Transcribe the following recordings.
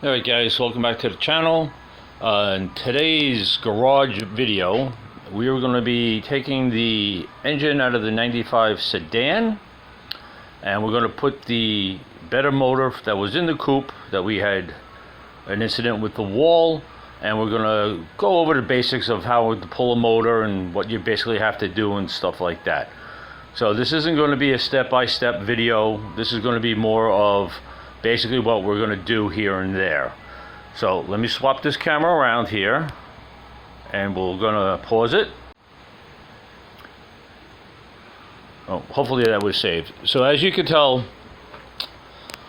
Alright guys, welcome back to the channel. In today's garage video, we are going to be taking the engine out of the 95 sedan, and we're going to put the better motor that was in the coupe that we had an incident with the wall, and we're going to go over the basics of how to pull a motor and what you basically have to do and stuff like that. So this isn't going to be a step-by-step video. This is going to be more of basically what we're going to do here and there. So let me swap this camera around here, and we're going to pause it. Oh, hopefully that was saved. So as you can tell,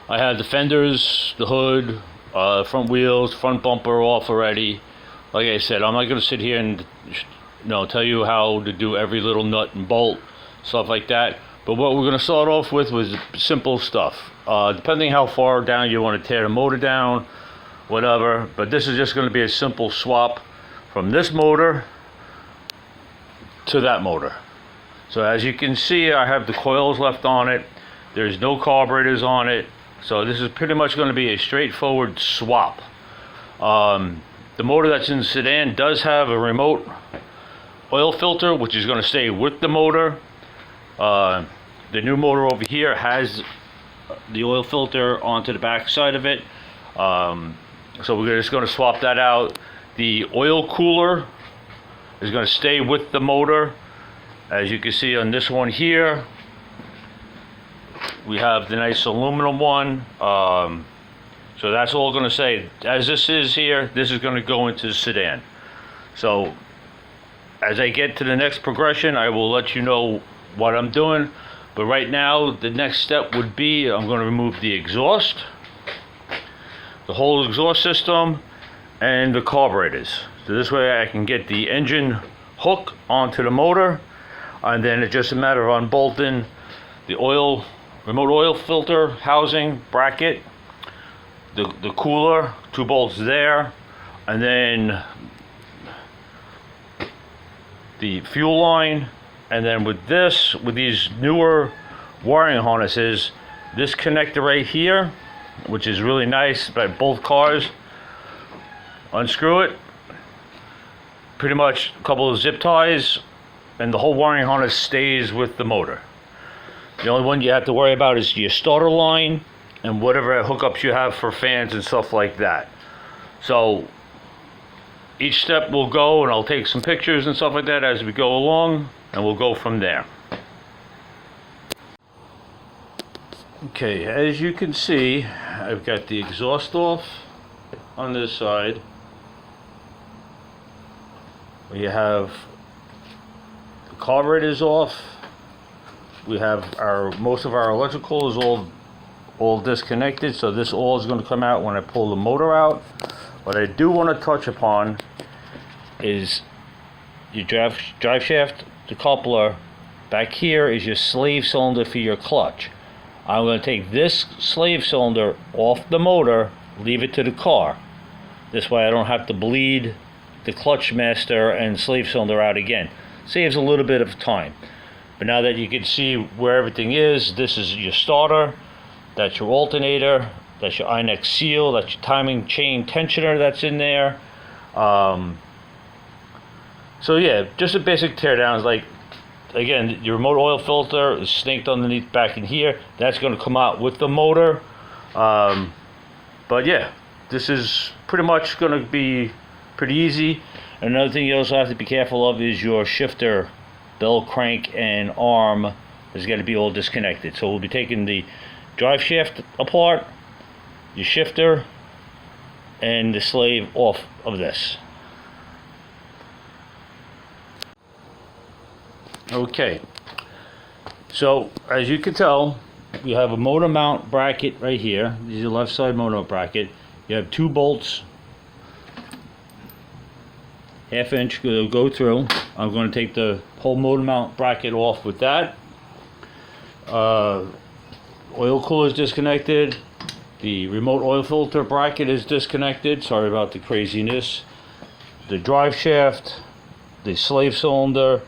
I have the fenders, the hood, front wheels, front bumper off already. Like I said, I'm not going to sit here and tell you how to do every little nut and bolt, stuff like that. But what we're going to start off with was simple stuff. Depending how far down you want to tear the motor down, whatever. But this is just going to be a simple swap from this motor to that motor. So as you can see, I have the coils left on it. There's no carburetors on it. So this is pretty much going to be a straightforward swap. The motor that's in the sedan does have a remote oil filter, which is going to stay with the motor. The new motor over here has the oil filter onto the back side of it. So we're just going to swap that out. The oil cooler is going to stay with the motor. As you can see on this one here, we have the nice aluminum one. So that's all going to say, as this is here, this is going to go into the sedan. So as I get to the next progression, I will let you know what I'm doing. But right now, the next step would be I'm going to remove the exhaust, the whole exhaust system, and the carburetors. So this way I can get the engine hook onto the motor, and then it's just a matter of unbolting the remote oil filter housing bracket, the cooler, 2 bolts there, and then the fuel line. And then with these newer wiring harnesses, this connector right here, which is really nice by both cars, unscrew it, pretty much a couple of zip ties, and the whole wiring harness stays with the motor. The only one you have to worry about is your starter line and whatever hookups you have for fans and stuff like that. So each step will go, and I'll take some pictures and stuff like that as we go along, and we'll go from there. Okay, as you can see, I've got the exhaust off on this side. We have the carburetors off. We have most of our electrical is all disconnected, so this all is going to come out when I pull the motor out. What I do want to touch upon is your drive shaft, the coupler. Back here is your slave cylinder for your clutch. I'm going to take this slave cylinder off the motor, leave it to the car. This way I don't have to bleed the clutch master and slave cylinder out again. Saves a little bit of time. But now that you can see where everything is, this is your starter, that's your alternator, that's your iNex seal, that's your timing chain tensioner that's in there. So yeah, just a basic teardown is like, again, your remote oil filter is snaked underneath back in here. That's going to come out with the motor. But yeah, this is pretty much going to be pretty easy. Another thing you also have to be careful of is your shifter, bell crank, and arm is going to be all disconnected. So we'll be taking the drive shaft apart, your shifter, and the slave off of this. Okay, so as you can tell, we have a motor mount bracket right here. This is your left side motor bracket. You have 2 bolts, 1/2 inch to go through. I'm going to take the whole motor mount bracket off with that. Oil cooler is disconnected. The remote oil filter bracket is disconnected. Sorry about the craziness. The drive shaft, the slave cylinder,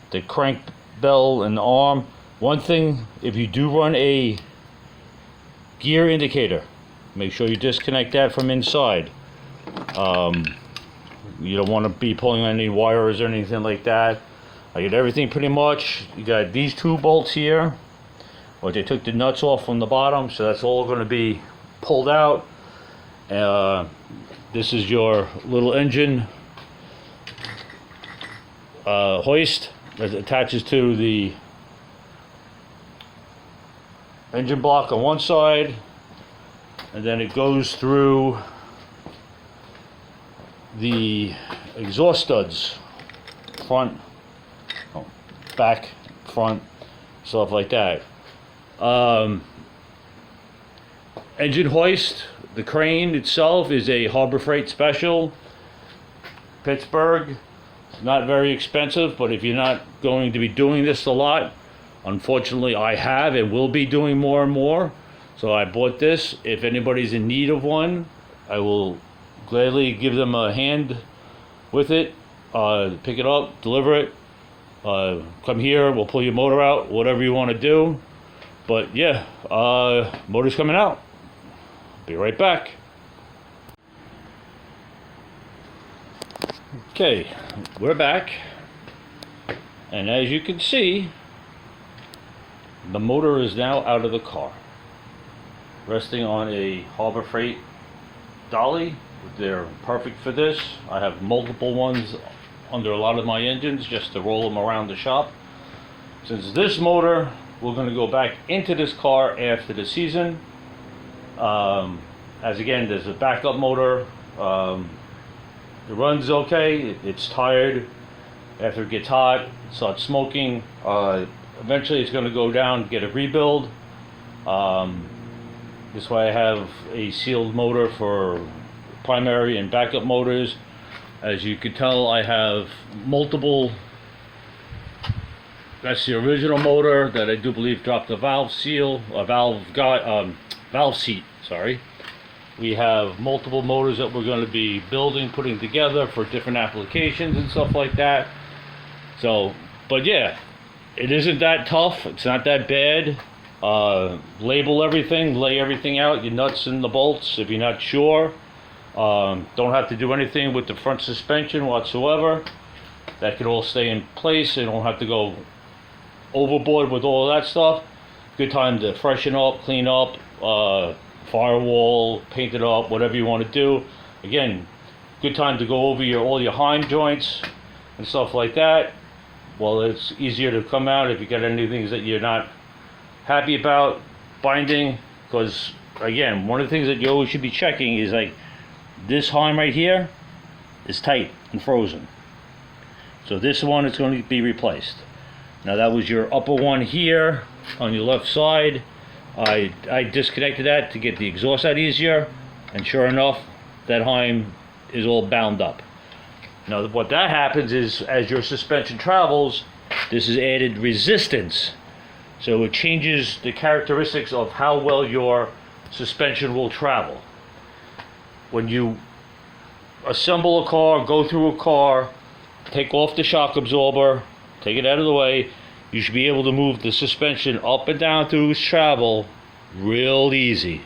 the crank bell, and the arm. One thing, if you do run a gear indicator, Make sure you disconnect that from inside. You don't want to be pulling on any wires or anything like that. I get everything pretty much. You got these two bolts here, which I took the nuts off from the bottom, so that's all going to be pulled out. This is your little engine hoist that attaches to the engine block on one side, and then it goes through the exhaust studs, front, back, front, stuff like that. Engine hoist, the crane itself is a Harbor Freight Special, Pittsburgh. It's not very expensive, but if you're not going to be doing this a lot, unfortunately I have and will be doing more and more, so I bought this. If anybody's in need of one, I will gladly give them a hand with it. Pick it up, deliver it, come here, we'll pull your motor out, whatever you want to do. But yeah, motor's coming out. Be right back. Okay, we're back, and as you can see, the motor is now out of the car, resting on a Harbor Freight dolly. They're perfect for this. I have multiple ones under a lot of my engines just to roll them around the shop. Since this motor, we're going to go back into this car after the season. As again, there's a backup motor. It runs okay. It's tired. After it gets hot, it starts smoking. Eventually it's going to go down, get a rebuild. This way I have a sealed motor for primary and backup motors. As you can tell, I have multiple. That's the original motor that I do believe dropped the valve seal, a valve seat, sorry. We have multiple motors that we're going to be building, putting together for different applications and stuff like that. So, but yeah, it isn't that tough. It's not that bad. Label everything, lay everything out, your nuts and the bolts if you're not sure. Don't have to do anything with the front suspension whatsoever. That can all stay in place. You don't have to go overboard with all that stuff. Good time to freshen up, clean up, firewall, paint it up, whatever you want to do. Again, good time to go over all your heim joints and stuff like that. Well, it's easier to come out if you got any things that you're not happy about binding, because again, one of the things that you always should be checking is like this heim right here is tight and frozen, so this one is going to be replaced. Now that was your upper one here on your left side. I disconnected that to get the exhaust out easier, and sure enough, that heim is all bound up. Now what that happens is, as your suspension travels, this is added resistance, so it changes the characteristics of how well your suspension will travel. When you assemble a car, go through a car, take off the shock absorber, take it out of the way, you should be able to move the suspension up and down through its travel real easy.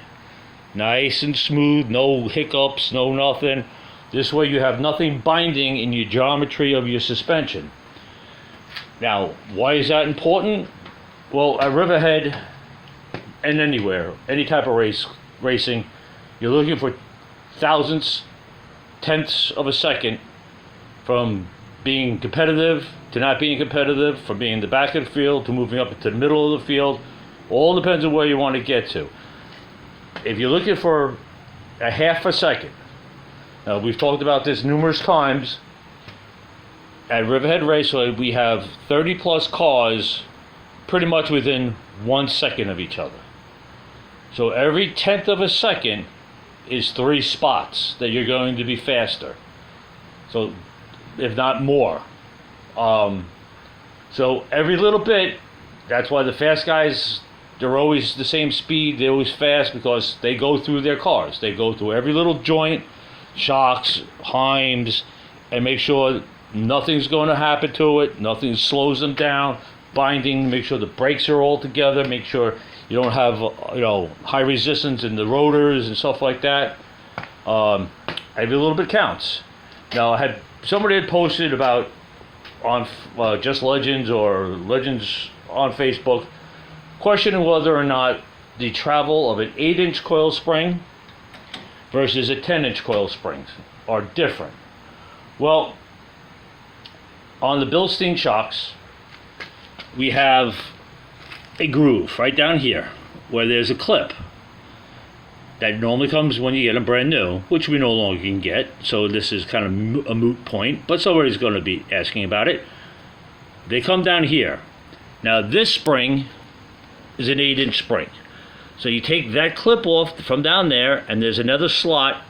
Nice and smooth, no hiccups, no nothing. This way you have nothing binding in your geometry of your suspension. Now, why is that important? Well, at Riverhead and anywhere, any type of racing, you're looking for thousandths, tenths of a second from being competitive to not being competitive, from being in the back of the field to moving up into the middle of the field. All depends on where you want to get to. If you're looking for a half a second, now we've talked about this numerous times, at Riverhead Raceway we have 30 plus cars pretty much within 1 second of each other. So every tenth of a second is 3 spots that you're going to be faster. So if not more. So every little bit, that's why the fast guys, they're always the same speed, they're always fast, because they go through their cars. They go through every little joint, shocks, heims, and make sure nothing's going to happen to it, nothing slows them down, binding, make sure the brakes are all together, make sure you don't have high resistance in the rotors and stuff like that. Every little bit counts. Now, somebody had posted about on Just Legends or Legends on Facebook, questioning whether or not the travel of an 8-inch coil spring versus a 10-inch coil springs are different. Well, on the Bilstein shocks, we have a groove right down here where there's a clip that normally comes when you get them brand new, which we no longer can get, so this is kind of a moot point, but somebody's going to be asking about it. They come down here. Now this spring is an 8-inch spring. So you take that clip off from down there, and there's another slot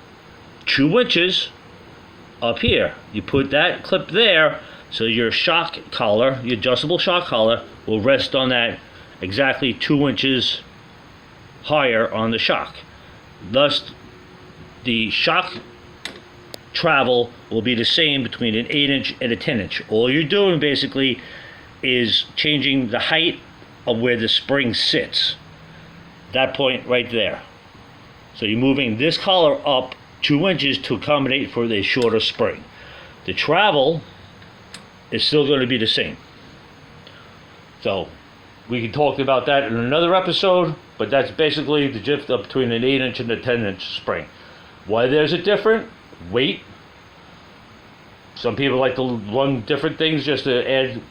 2 inches up here. You put that clip there, so your shock collar, your adjustable shock collar, will rest on that exactly 2 inches higher on the shock. Thus, the shock travel will be the same between an 8-inch and a 10-inch. All you're doing basically is changing the height of where the spring sits. That point right there. So you're moving this collar up 2 inches to accommodate for the shorter spring. The travel is still going to be the same. So we can talk about that in another episode, but that's basically the difference between an 8-inch and a 10-inch spring. Why there's a different weight. Some people like to run different things just to add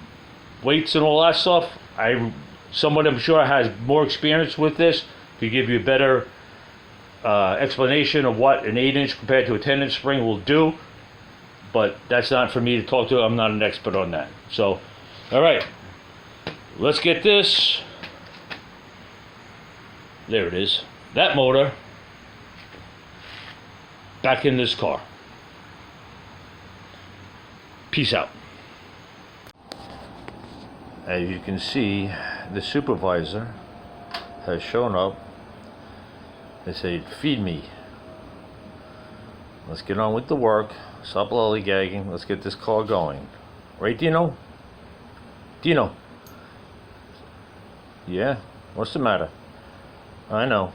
weights and all that stuff. Someone I'm sure has more experience with this could give you a better explanation of what an 8-inch compared to a 10-inch spring will do, but that's not for me to talk to. I'm not an expert on that. So, all right, let's get this. There it is. That motor back in this car. Peace out. As you can see, the supervisor has shown up. They say, feed me. Let's get on with the work. Stop lollygagging. Let's get this car going. Right, Dino? Dino? Yeah? What's the matter? I know.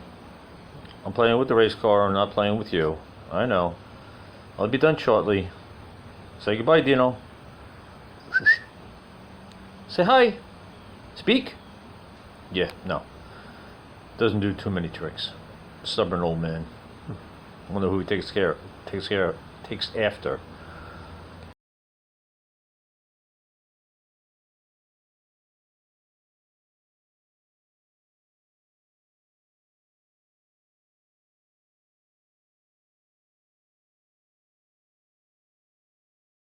I'm playing with the race car. I'm not playing with you. I know. I'll be done shortly. Say goodbye, Dino. Say hi. Speak. Yeah, no. Doesn't do too many tricks. Stubborn old man. I wonder who he takes after.